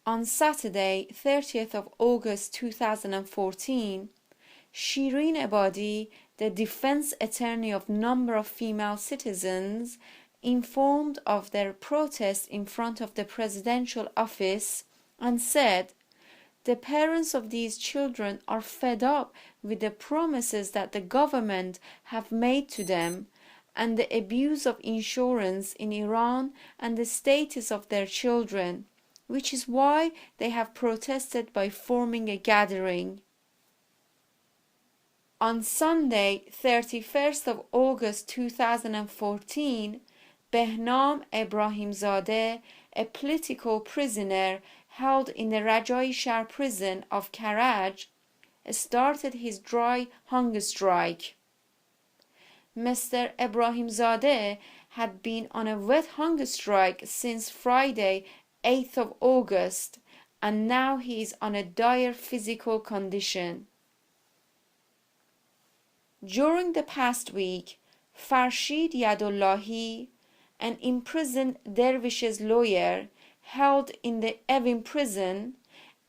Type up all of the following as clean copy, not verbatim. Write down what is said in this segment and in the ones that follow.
On Saturday, 30th of August 2014, Shireen Ebadi, the defense attorney of number of female citizens, informed of their protest in front of the presidential office and said, "The parents of these children are fed up with the promises that the government have made to them and the abuse of insurance in Iran and the status of their children, which is why they have protested by forming a gathering." On Sunday, 31st of August 2014, Behnam Ebrahimzadeh, a political prisoner held in the Rajai Shar prison of Karaj, started his dry hunger strike. Mr. Ebrahimzadeh had been on a wet hunger strike since Friday, 8th of August, and now he is on a dire physical condition. During the past week, Farshid Yadullahi, an imprisoned dervishes lawyer held in the Evin prison,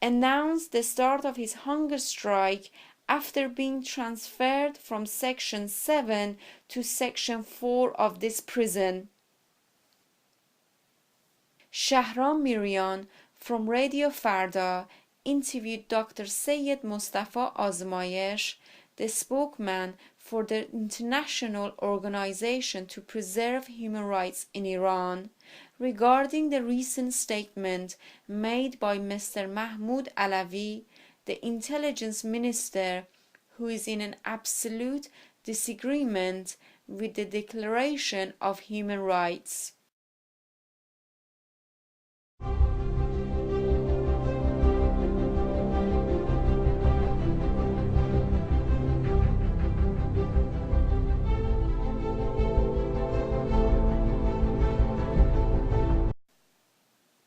announced the start of his hunger strike after being transferred from Section 7 to Section 4 of this prison. Shahram Mirian from Radio Farda interviewed Dr. Syed Mustafa Azmayesh, the spokesman for the International Organization to Preserve Human Rights in Iran, regarding the recent statement made by Mr. Mahmoud Alavi, the intelligence minister, who is in an absolute disagreement with the Declaration of Human Rights.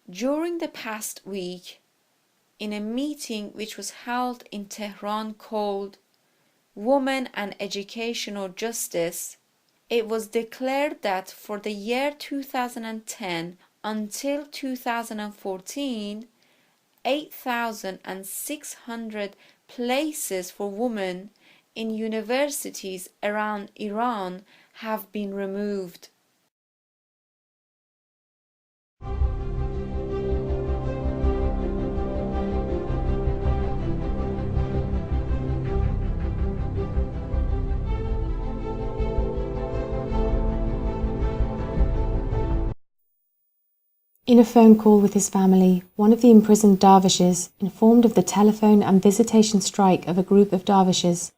During the past week, in a meeting which was held in Tehran called Women and Educational Justice, it was declared that for the year 2010 until 2014, 8,600 places for women in universities around Iran have been removed. In a phone call with his family, one of the imprisoned dervishes informed of the telephone and visitation strike of a group of dervishes.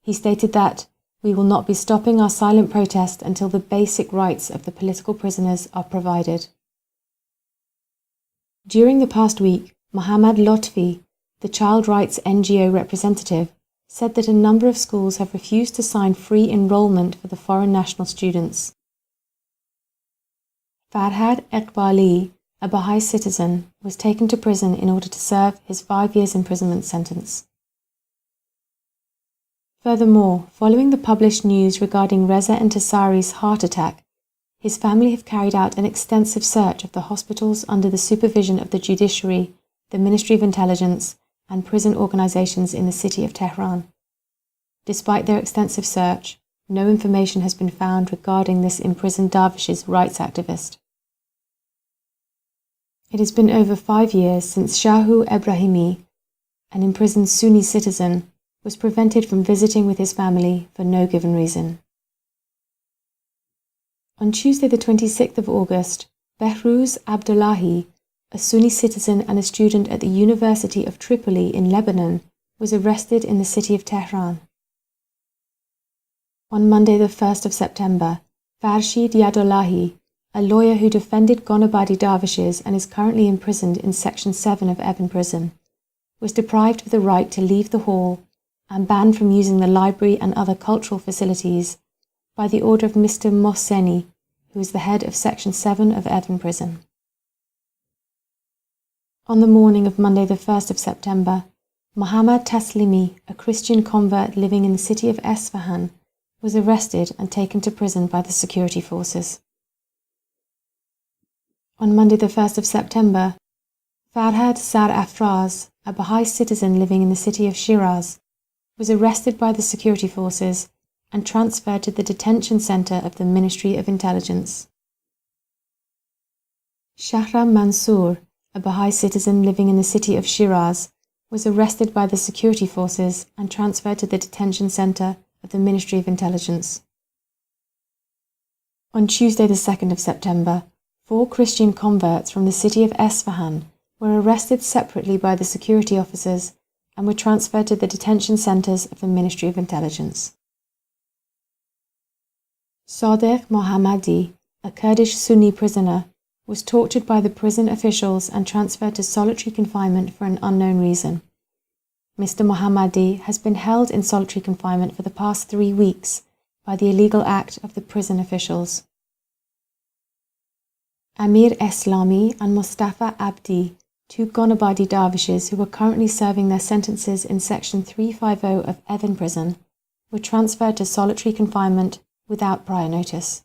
He stated that, "We will not be stopping our silent protest until the basic rights of the political prisoners are provided." During the past week, Mohammad Lotfi, the child rights NGO representative, said that a number of schools have refused to sign free enrollment for the foreign national students. Farhad Iqbali, a Baha'i citizen, was taken to prison in order to serve his 5 years imprisonment sentence. Furthermore, following the published news regarding Reza Entasari's heart attack, his family have carried out an extensive search of the hospitals under the supervision of the judiciary, the Ministry of Intelligence, and prison organizations in the city of Tehran. Despite their extensive search, no information has been found regarding this imprisoned dervish's rights activist. It has been over 5 years since Shahu Ebrahimi, an imprisoned Sunni citizen, was prevented from visiting with his family for no given reason. On Tuesday the 26th of August, Behruz Abdullahi, a Sunni citizen and a student at the University of Tripoli in Lebanon, was arrested in the city of Tehran. On Monday the 1st of September, Farshid Yadullahi, a lawyer who defended Gonabadi dervishes and is currently imprisoned in Section 7 of Evin prison, was deprived of the right to leave the hall and banned from using the library and other cultural facilities by the order of Mr. Mohseni, who is the head of Section 7 of Evin prison. On the morning of Monday the 1st of September, Mohammad Taslimi, a Christian convert living in the city of Esfahan, was arrested and taken to prison by the security forces. On Monday the 1st of September, Farhad Sarafraz, a Baha'i citizen living in the city of Shiraz, was arrested by the security forces and transferred to the detention center of the Ministry of Intelligence. Shahram Mansour, a Baha'i citizen living in the city of Shiraz, was arrested by the security forces and transferred to the detention center of the Ministry of Intelligence. On Tuesday the 2nd of September, 4 Christian converts from the city of Esfahan were arrested separately by the security officers and were transferred to the detention centers of the Ministry of Intelligence. Sadiq Mohammadi, a Kurdish Sunni prisoner, was tortured by the prison officials and transferred to solitary confinement for an unknown reason. Mr. Mohammadi has been held in solitary confinement for the past 3 weeks by the illegal act of the prison officials. Amir Eslami and Mustafa Abdi, 2 Gonabadi dervishes who were currently serving their sentences in Section 350 of Evin Prison, were transferred to solitary confinement without prior notice.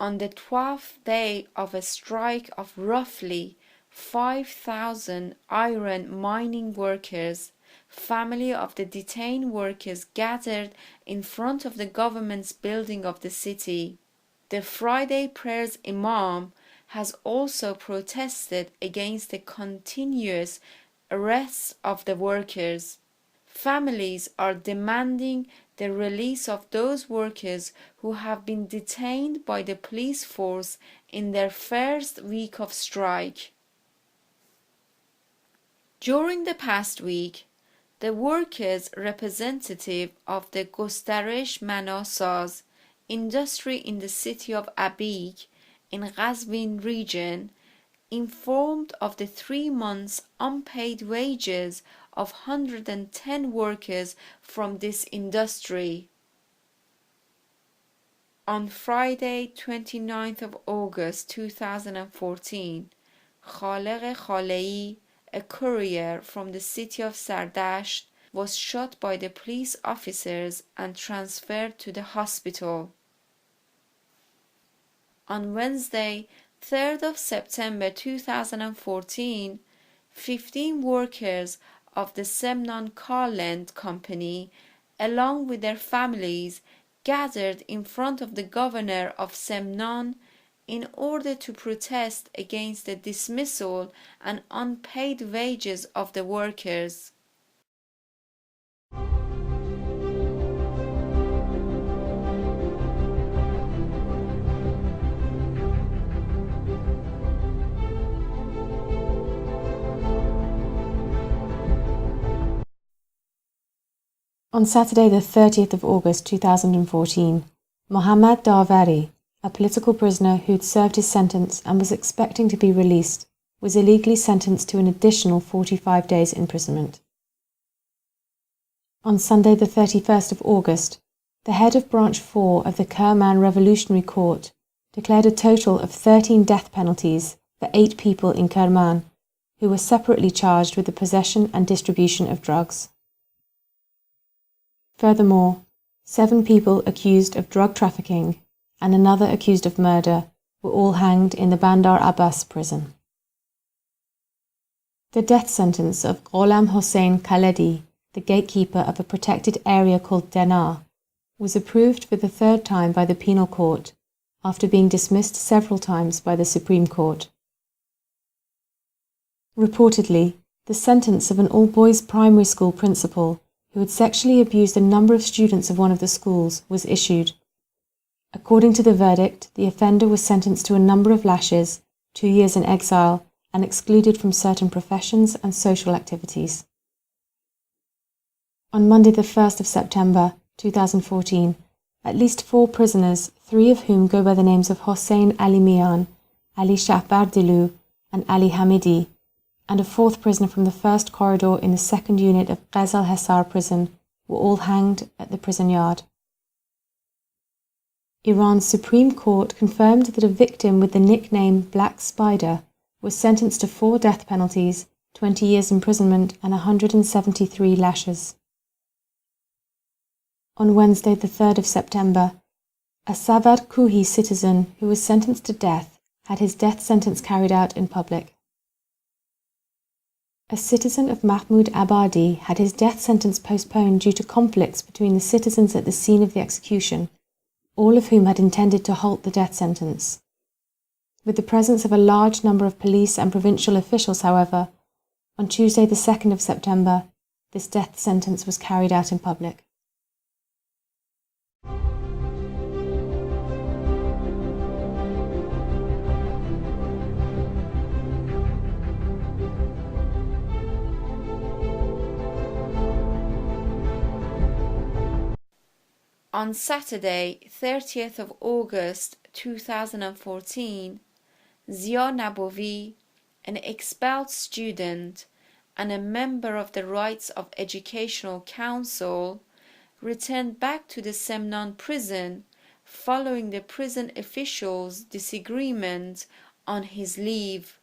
On the 12th day of a strike of roughly 5,000 iron mining workers, family of the detained workers gathered in front of the government's building of the city. The Friday prayers imam has also protested against the continuous arrests of the workers. Families are demanding the release of those workers who have been detained by the police force in their first week of strike. During the past week, the workers' representative of the Gostaresh Manasaz industry in the city of Abig in Ghazvin region informed of the 3 months unpaid wages of 110 workers from this industry. On Friday, 29th of August 2014, Khalek Khalei, a courier from the city of Sardasht, was shot by the police officers and transferred to the hospital. On Wednesday, 3rd of September 2014, 15 workers of the Semnan Carland Company, along with their families, gathered in front of the governor of Semnan in order to protest against the dismissal and unpaid wages of the workers. On Saturday the 30th of August 2014, Mohammad Darvari, a political prisoner who had served his sentence and was expecting to be released, was illegally sentenced to an additional 45 days imprisonment. On Sunday the 31st of August, the head of Branch 4 of the Kerman Revolutionary Court declared a total of 13 death penalties for 8 people in Kerman who were separately charged with the possession and distribution of drugs. Furthermore, 7 people accused of drug trafficking and another accused of murder were all hanged in the Bandar Abbas prison. The death sentence of Gholam Hossein Khaledi, the gatekeeper of a protected area called Denar, was approved for the 3rd time by the Penal Court after being dismissed several times by the Supreme Court. Reportedly, the sentence of an all-boys primary school principal who had sexually abused a number of students of one of the schools was issued. According to the verdict, the offender was sentenced to a number of lashes, 2 years in exile, and excluded from certain professions and social activities. On Monday the 1st of September 2014, at least 4 prisoners, 3 of whom go by the names of Hossein Ali Mian, Ali Shahbardilu, and Ali Hamidi, and a 4th prisoner from the 1st corridor in the 2nd unit of Ghazal Hesar prison, were all hanged at the prison yard. Iran's Supreme Court confirmed that a victim with the nickname Black Spider was sentenced to 4 death penalties, 20 years imprisonment and 173 lashes. On Wednesday the 3rd of September, a Savar-Kuhi citizen who was sentenced to death had his death sentence carried out in public. A citizen of Mahmoud Abadi had his death sentence postponed due to conflicts between the citizens at the scene of the execution, all of whom had intended to halt the death sentence. With the presence of a large number of police and provincial officials, however, on Tuesday the 2nd of September, this death sentence was carried out in public. On Saturday, 30th of August 2014, Zia Nabovi, an expelled student and a member of the Rights of Educational Council, returned back to the Semnan prison following the prison officials' disagreement on his leave.